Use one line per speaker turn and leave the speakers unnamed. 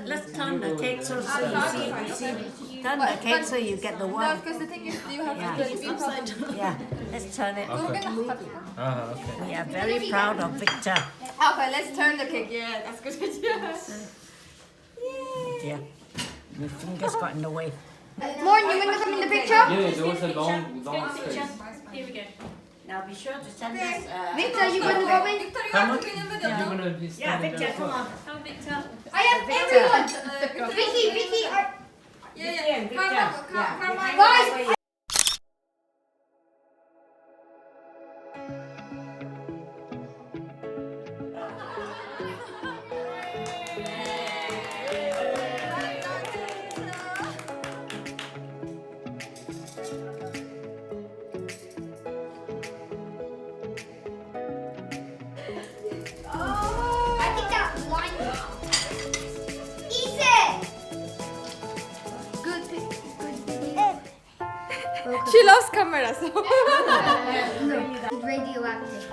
Let's turn the cake so you see. Turn the cake so you get the one.
No, because the thing is, you have to be upside down.
Yeah, let's turn it.
Okay.
We are very proud of Victor.
Okay, let's turn the cake. Yeah, that's good idea.
Yeah, my fingers got in the way.
Morn, you want to come in the picture?
Yeah, there was a long space.
Here we go.
Now be sure to send us.
Victor, you want to go in?
Come on. You're gonna be
Yeah,
standing
Victor,
there.
come on.
Come, Victor.
I have everyone. Vicky,
Victor.
guys. I think that line. Easy. Good video. She loves camera, so.
It's radioactive.